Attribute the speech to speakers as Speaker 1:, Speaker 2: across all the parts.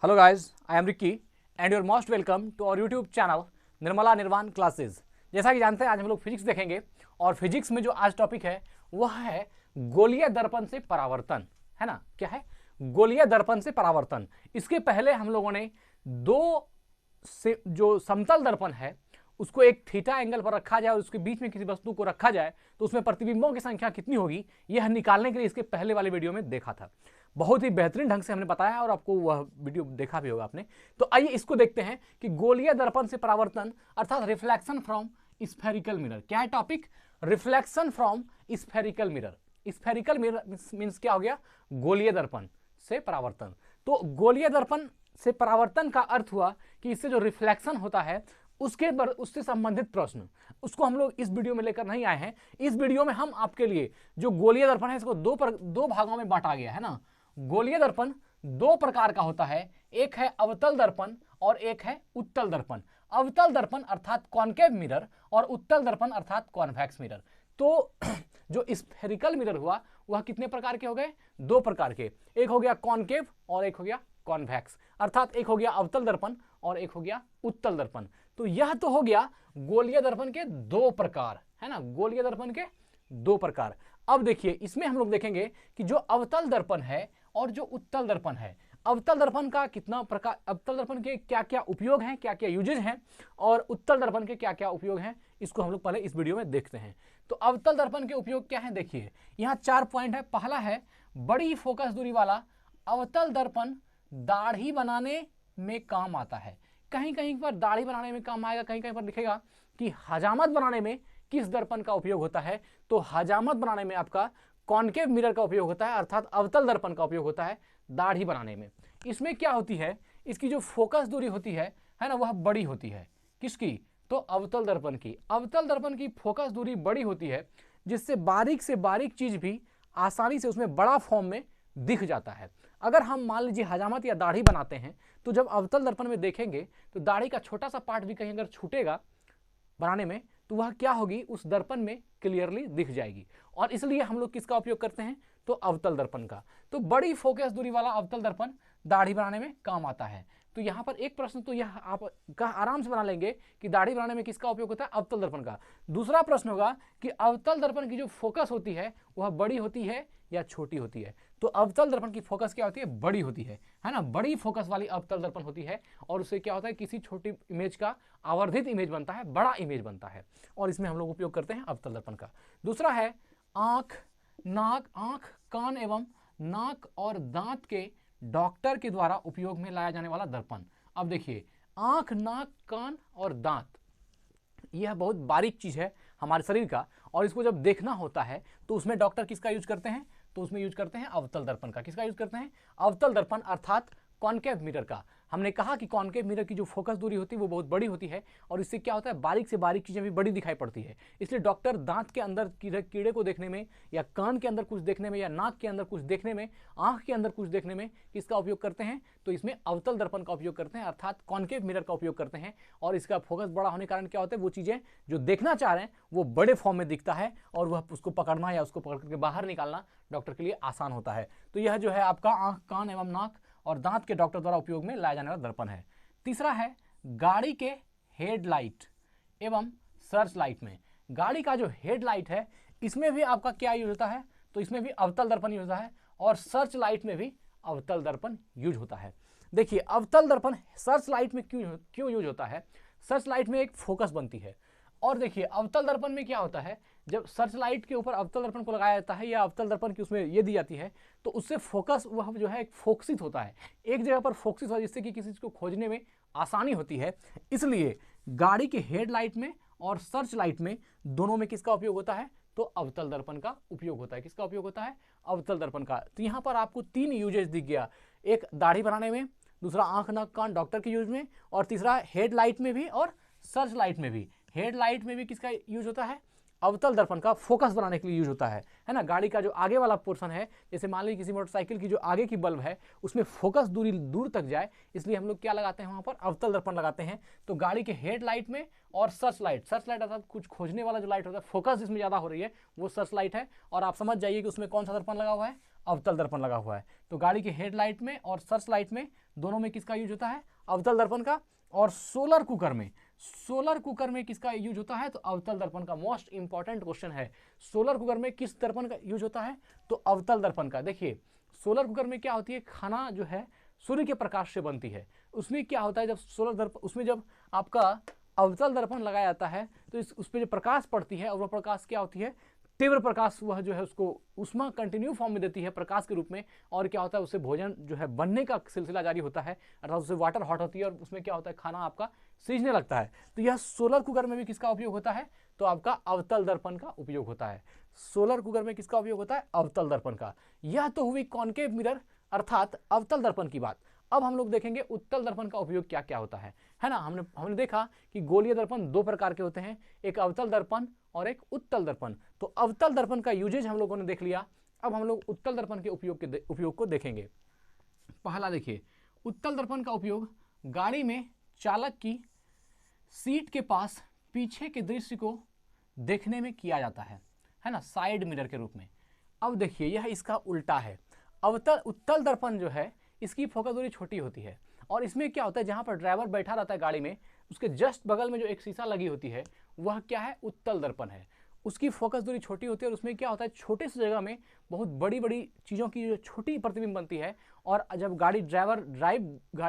Speaker 1: Hello guys, I am Ricky and you're most welcome to our YouTube channel Nirmala निर्वाण classes. जैसा कि जानते हैं आज हम लोग फिजिक्स देखेंगे और फिजिक्स में जो आज टॉपिक है वह है गोलीय दर्पण से परावर्तन, है ना। क्या है? गोलीय दर्पण से परावर्तन। इसके पहले हम लोगों ने दो से जो समतल दर्पण है उसको एक थीटा एंगल पर रखा जाए और उसके बीच में किसी वस्तु को रखा जाए तो उसमें प्रतिबिंबों की संख्या कितनी होगी यह निकालने के लिए इसके पहले वाले वीडियो में देखा था। बहुत ही बेहतरीन ढंग से हमने बताया और आपको वह वीडियो देखा भी होगा आपने। तो आइए इसको देखते हैं कि गोलीय दर्पण से परावर्तन अर्थात रिफ्लेक्शन फ्रॉम स्फेरिकल मिरर। क्या है topic? Reflection from spherical mirror. Spherical mirror means क्या हो गया? गोलीय दर्पण से परावर्तन। तो गोलीय दर्पण से परावर्तन का अर्थ हुआ कि इससे जो रिफ्लेक्शन होता है उससे संबंधित प्रश्न, उसको हम लोग इस वीडियो में लेकर नहीं आए हैं। इस वीडियो में हम आपके लिए जो गोलीय दर्पण है इसको दो भागों में बांटा गया है ना। गोलीय दर्पण दो प्रकार का होता है, एक है अवतल दर्पण और एक है उत्तल दर्पण। अवतल दर्पण अर्थात कॉनकेव मिरर और उत्तल दर्पण अर्थात कॉन्वेक्स मिरर। तो जो स्फेरिकल मिरर हुआ वह कितने प्रकार के हो गए? दो प्रकार के। एक हो गया कॉनकेव और एक हो गया कॉन्वेक्स, अर्थात एक हो गया अवतल दर्पण और एक हो गया उत्तल दर्पण। तो यह तो हो गया गोलीय दर्पण के दो प्रकार, है ना। गोलीय दर्पण के दो प्रकार। अब देखिए इसमें हम लोग देखेंगे कि जो अवतल दर्पण है और जो उत्तल दर्पण है, अवतल दर्पण का कितना प्रकार, अवतल दर्पण के क्या क्या उपयोग हैं, क्या क्या यूजेज हैं और उत्तल दर्पण के क्या क्या उपयोग हैं, इसको हम लोग पहले इस वीडियो में देखते हैं। तो अवतल दर्पण के उपयोग क्या है? देखिए यहाँ 4 पॉइंट है। पहला है बड़ी फोकस दूरी वाला अवतल दर्पण दाढ़ी बनाने में काम आता है। कहीं कहीं पर दाढ़ी बनाने में काम आएगा, कहीं कहीं पर लिखेगा कि हजामत बनाने में किस दर्पण का उपयोग होता है। तो हजामत बनाने में आपका कॉनकेव मिरर का उपयोग होता है, अर्थात अवतल दर्पण का उपयोग होता है दाढ़ी बनाने में। इसमें क्या होती है, इसकी जो फोकस दूरी होती है ना, वह बड़ी होती है। किसकी? तो अवतल दर्पण की। अवतल दर्पण की फोकस दूरी बड़ी होती है जिससे बारीक से बारीक चीज भी आसानी से उसमें बड़ा फॉर्म में दिख जाता है। अगर हम मान लीजिए हजामत या दाढ़ी बनाते हैं तो जब अवतल दर्पण में देखेंगे तो दाढ़ी का छोटा सा पार्ट भी कहीं अगर छूटेगा बनाने में तो वह क्या होगी, उस दर्पण में क्लियरली दिख जाएगी। और इसलिए हम लोग किसका उपयोग करते हैं? तो अवतल दर्पण का। तो बड़ी फोकस दूरी वाला अवतल दर्पण दाढ़ी बनाने में काम आता है। तो यहाँ पर एक प्रश्न तो यह आप आराम से बना लेंगे कि दाढ़ी बनाने में किसका उपयोग होता है? अवतल दर्पण का। दूसरा प्रश्न होगा कि अवतल दर्पण की जो फोकस होती है वह बड़ी होती है या छोटी होती है। तो अवतल दर्पण की फोकस क्या होती है? बड़ी होती है ना। बड़ी फोकस वाली अवतल दर्पण होती है और उससे क्या होता है, किसी छोटी इमेज का आवर्धित इमेज बनता है, बड़ा इमेज बनता है, और इसमें हम लोग उपयोग करते हैं अवतल दर्पण का। दूसरा है आंख, नाक, आंख, कान एवं नाक और दांत के डॉक्टर के द्वारा उपयोग में लाया जाने वाला दर्पण। अब देखिए आंख, नाक, कान और दांत, यह बहुत बारीक चीज है हमारे शरीर का, और इसको जब देखना होता है तो उसमें डॉक्टर किसका यूज करते हैं? तो उसमें यूज करते हैं अवतल दर्पण का। किसका यूज करते हैं? अवतल दर्पण अर्थात कॉनकेव मिरर का। हमने कहा कि कॉनकेव मिरर की जो फोकस दूरी होती है वो बहुत बड़ी होती है और इससे क्या होता है, बारीक से बारीक चीजें भी बड़ी दिखाई पड़ती है। इसलिए डॉक्टर दांत के अंदर कीड़े को देखने में या कान के अंदर कुछ देखने में या नाक के अंदर कुछ देखने में, आंख के अंदर कुछ देखने में किसका उपयोग करते हैं? तो इसमें अवतल दर्पण का उपयोग करते हैं अर्थात कॉनकेव मिरर का उपयोग करते हैं। और इसका फोकस बड़ा होने के कारण क्या होता है, वो चीजें जो देखना चाह रहे हैं वो बड़े फॉर्म में दिखता है और वह उसको पकड़ना या उसको पकड़ करके बाहर निकालना डॉक्टर के लिए आसान होता है। तो यह जो है आपका आंख, कान एवं नाक और दांत के डॉक्टर द्वारा उपयोग में लाया जाने वाला दर्पण है। तीसरा है गाड़ी के हेडलाइट एवं सर्च लाइट में। गाड़ी का जो हेडलाइट है इसमें भी आपका क्या यूज होता है? तो इसमें भी अवतल दर्पण यूज होता है और सर्च लाइट में भी अवतल दर्पण यूज होता है। देखिए अवतल दर्पण सर्च लाइट में क्यों यूज होता है? सर्च लाइट में एक फोकस बनती है। और देखिए अवतल दर्पण में क्या होता है, जब सर्च लाइट के ऊपर अवतल दर्पण को लगाया जाता है या अवतल दर्पण की उसमें ये दी जाती है तो उससे फोकस वह जो है एक फोकसित होता है, एक जगह पर फोकसित होता है जिससे कि किसी चीज को खोजने में आसानी होती है। इसलिए गाड़ी के हेडलाइट में और सर्च लाइट में दोनों में किसका उपयोग होता है? तो अवतल दर्पण का उपयोग होता है। किसका उपयोग होता है? अवतल दर्पण का। तो यहाँ पर आपको 3 यूजेज दिख गया, एक दाढ़ी बनाने में, दूसरा आंख, नाक, कान डॉक्टर के यूज में, और तीसरा हेडलाइट में भी और सर्च लाइट में भी। हेडलाइट में भी किसका यूज होता है? अवतल दर्पण का फोकस बनाने के लिए यूज होता है ना। गाड़ी का जो आगे वाला पोर्शन है, जैसे मान लीजिए किसी मोटरसाइकिल की जो आगे की बल्ब है उसमें फोकस दूर तक जाए, इसलिए हम लोग क्या लगाते हैं वहां पर? अवतल दर्पण लगाते हैं। तो गाड़ी के हेडलाइट में और सर्च लाइट अर्थात कुछ खोजने वाला जो लाइट होता है, फोकस जिसमें ज्यादा हो रही है वो सर्च लाइट है। और आप समझ जाइए कि उसमें कौन सा दर्पण लगा हुआ है? अवतल दर्पण लगा हुआ है। तो गाड़ी के हेडलाइट में और सर्च लाइट में दोनों में किसका यूज होता है? अवतल दर्पण का। और सोलर कुकर में किसका यूज होता है? तो अवतल दर्पण का। मोस्ट इंपॉर्टेंट क्वेश्चन है, सोलर कुकर में किस दर्पण का यूज होता है? तो अवतल दर्पण का। देखिए सोलर कुकर में क्या होती है, खाना जो है सूर्य के प्रकाश से बनती है। उसमें क्या होता है, जब सोलर दर्पण, उसमें जब आपका अवतल दर्पण लगाया जाता है तो उस पर जो प्रकाश पड़ती है, और वह प्रकाश क्या होती है? तीव्र प्रकाश। वह जो है उसको उष्मा कंटिन्यू फॉर्म में देती है प्रकाश के रूप में। और क्या होता है, उससे भोजन जो है बनने का सिलसिला जारी होता है, अर्थात उससे वाटर हॉट होती है और उसमें क्या होता है, खाना आपका सीझने लगता है। तो यह सोलर कुकर में भी किसका उपयोग होता है? तो आपका अवतल दर्पण का उपयोग होता है। सोलर कुकर में किसका उपयोग होता है? अवतल दर्पण का। यह तो हुई कॉन्केव मिरर अर्थात अवतल दर्पण की बात। अब हम लोग देखेंगे उत्तल दर्पण का उपयोग क्या क्या होता है ना। हमने देखा कि गोलीय दर्पण दो प्रकार के होते हैं, एक अवतल दर्पण और एक उत्तल दर्पण। तो अवतल दर्पण का यूजेज हम लोगों ने देख लिया। अब हम लोग उत्तल दर्पण के उपयोग को देखेंगे। पहला देखिए, उत्तल दर्पण का उपयोग गाड़ी में चालक की सीट के पास पीछे के दृश्य को देखने में किया जाता है ना, साइड मिरर के रूप में। अब देखिए यह इसका उल्टा है। उत्तल दर्पण जो है इसकी फोकस दूरी छोटी होती है, और इसमें क्या होता है, जहां पर ड्राइवर बैठा रहता है गाड़ी में, उसके जस्ट बगल में जो एक शीशा लगी होती है वह क्या है? उत्तल दर्पण है। उसकी फोकस दूरी छोटी होती है और उसमें क्या होता है, छोटे से जगह में बहुत बड़ी बड़ी चीज़ों की जो छोटी प्रतिबिंब बनती है। और जब गाड़ी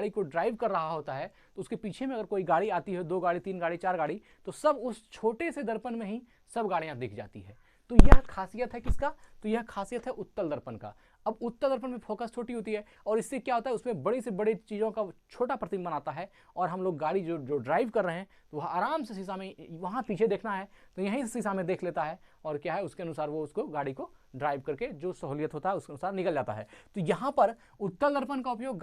Speaker 1: को ड्राइव कर रहा होता है तो उसके पीछे में अगर कोई गाड़ी आती है, 2 गाड़ी 3 गाड़ी 4 गाड़ी, तो सब उस छोटे से दर्पण में ही सब गाड़ियाँ दिख जाती है। तो यह खासियत है किसका? तो यह खासियत है उत्तल दर्पण का। अब उत्तल दर्पण में फोकस छोटी होती है और इससे क्या होता है, उसमें बड़ी से बड़ी चीज़ों का छोटा प्रतिबिंब बनाता है, और हम लोग गाड़ी जो ड्राइव कर रहे हैं तो वह आराम से शीशा में, वहाँ पीछे देखना है तो यहीं शीशा में देख लेता है, और क्या है उसके अनुसार वो उसको गाड़ी को ड्राइव करके जो सहूलियत होता है उसके अनुसार निकल जाता है। तो यहाँ पर उत्तल दर्पण का उपयोग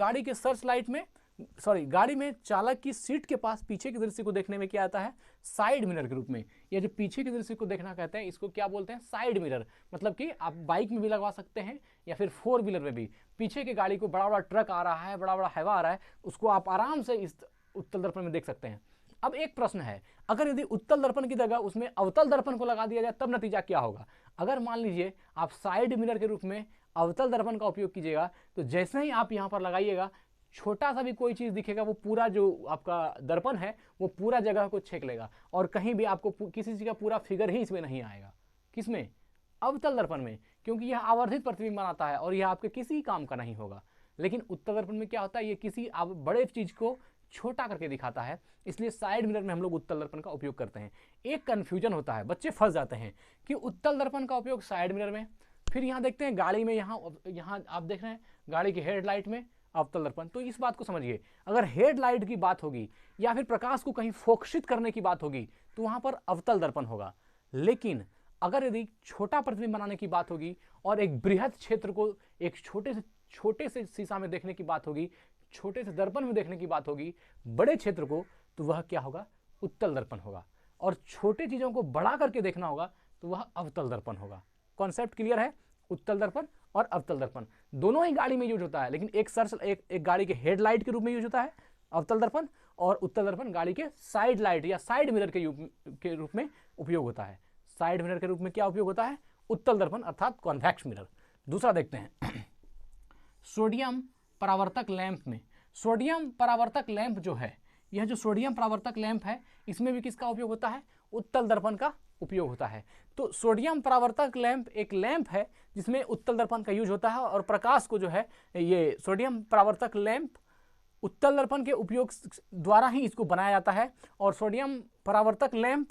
Speaker 1: गाड़ी में चालक की सीट के पास पीछे के दृश्य को देखने में क्या आता है? साइड मिरर के रूप में। यह जो पीछे के दृश्य को देखना कहते हैं, इसको क्या बोलते हैं? Side mirror. मतलब कि आप बाइक में भी लगवा सकते हैं या फिर 4 व्हीलर में भी। पीछे की गाड़ी को बड़ा बड़ा ट्रक आ रहा है, बड़ा बड़ा हैवा आ रहा है, उसको आप आराम से इस उत्तल दर्पण में देख सकते हैं। अब एक प्रश्न है, अगर यदि उत्तल दर्पण की जगह उसमें अवतल दर्पण को लगा दिया जाए तब नतीजा क्या होगा? अगर मान लीजिए आप साइड मिरर के रूप में अवतल दर्पण का उपयोग कीजिएगा, तो जैसे ही आप यहाँ पर लगाइएगा, छोटा सा भी कोई चीज़ दिखेगा, वो पूरा जो आपका दर्पण है वो पूरा जगह को छेक लेगा, और कहीं भी आपको किसी चीज़ का पूरा फिगर ही इसमें नहीं आएगा। किसमें? अवतल दर्पण में, क्योंकि यह आवर्धित प्रतिबिंब बनाता है और यह आपके किसी काम का नहीं होगा। लेकिन उत्तल दर्पण में क्या होता है, ये किसी बड़े चीज़ को छोटा करके दिखाता है, इसलिए साइड मिरर में हम लोग उत्तल दर्पण का उपयोग करते हैं। एक कन्फ्यूजन होता है, बच्चे फंस जाते हैं कि उत्तल दर्पण का उपयोग साइड मिरर में, फिर यहाँ देखते हैं गाड़ी में, यहाँ आप देख रहे हैं गाड़ी की हेडलाइट में अवतल दर्पण। तो इस बात को समझिए, अगर हेडलाइट की बात होगी या फिर प्रकाश को कहीं फोकसित करने की बात होगी तो वहां पर अवतल दर्पण होगा। लेकिन अगर यदि छोटा प्रतिबिंब बनाने की बात होगी और एक बृहद क्षेत्र को एक छोटे से शीशा में देखने की बात होगी, छोटे से दर्पण में देखने की बात होगी, बड़े क्षेत्र को, तो वह क्या होगा? उत्तल दर्पण होगा। और छोटे चीजों को बड़ा करके देखना होगा तो वह अवतल दर्पण होगा। कॉन्सेप्ट क्लियर है? उत्तल दर्पण और अवतल दर्पण दोनों ही गाड़ी में यूज होता है, लेकिन एक गाड़ी के हेडलाइट के रूप में यूज होता है अवतल दर्पण, और उत्तल दर्पण गाड़ी के साइड लाइट या साइड मिरर के रूप में उपयोग होता है। साइड मिरर के रूप में क्या उपयोग होता है? उत्तल दर्पण अर्थात कॉन्वेक्स मिरर। दूसरा देखते हैं सोडियम परावर्तक लैंप में। सोडियम परावर्तक लैंप जो है, यह जो सोडियम परावर्तक लैंप है, इसमें भी किसका उपयोग होता है? उत्तल दर्पण का उपयोग होता है। तो सोडियम परावर्तक लैंप एक लैंप है जिसमें उत्तल दर्पण का यूज होता है, और प्रकाश को जो है, ये सोडियम परावर्तक लैंप उत्तल दर्पण के उपयोग द्वारा ही इसको बनाया जाता है। और सोडियम परावर्तक लैंप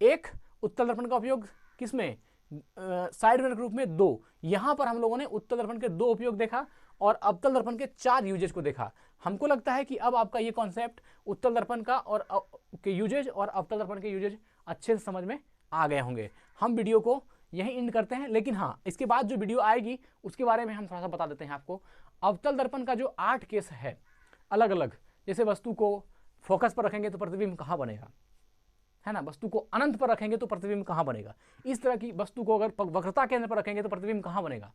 Speaker 1: एक, उत्तल दर्पण का उपयोग किसमें? साइड मिरर के रूप में 2। यहां पर हम लोगों ने उत्तल दर्पण के 2 उपयोग देखा और अवतल दर्पण के 4 यूजेज को देखा। हमको लगता है कि अब आपका ये कॉन्सेप्ट उत्तल दर्पण का और के यूजेज और अवतल दर्पण के यूजेज अच्छे से समझ में आ गए होंगे। हम वीडियो को यहीं एंड करते हैं, लेकिन हाँ, इसके बाद जो वीडियो आएगी उसके बारे में हम थोड़ा सा बता देते हैं आपको। अवतल दर्पण का जो 8 केस है अलग अलग, जैसे वस्तु को फोकस पर रखेंगे तो प्रतिबिंब कहाँ बनेगा, है ना, वस्तु को अनंत पर रखेंगे तो प्रतिबिंब कहाँ बनेगा, इस तरह की वस्तु को अगर वक्रता केंद्र पर रखेंगे तो प्रतिबिंब कहाँ बनेगा,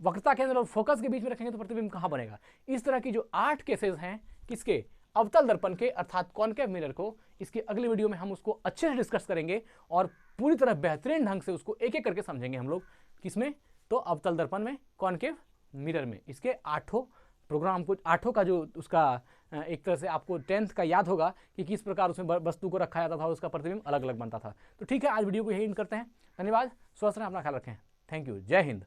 Speaker 1: वक्रता केंद्र और फोकस के बीच में रखेंगे तो प्रतिबिंब कहाँ बनेगा। इस तरह की जो 8 केसेस हैं किसके? अवतल दर्पण के अर्थात कॉन्केव मिरर को। इसकी अगली वीडियो में हम उसको अच्छे से डिस्कस करेंगे और पूरी तरह बेहतरीन ढंग से उसको एक एक करके समझेंगे हम लोग। किसमें? तो अवतल दर्पण में, कॉन्केव मिरर में। इसके 8 प्रोग्राम को, 8 का जो उसका एक तरह से आपको 10th का याद होगा कि किस प्रकार उसमें वस्तु को रखा जाता था, उसका प्रतिबिंब अलग अलग बनता था। तो ठीक है, आज वीडियो को यही एंड करते हैं। धन्यवाद, स्वस्थ रहें, अपना ख्याल रखें। थैंक यू, जय हिंद।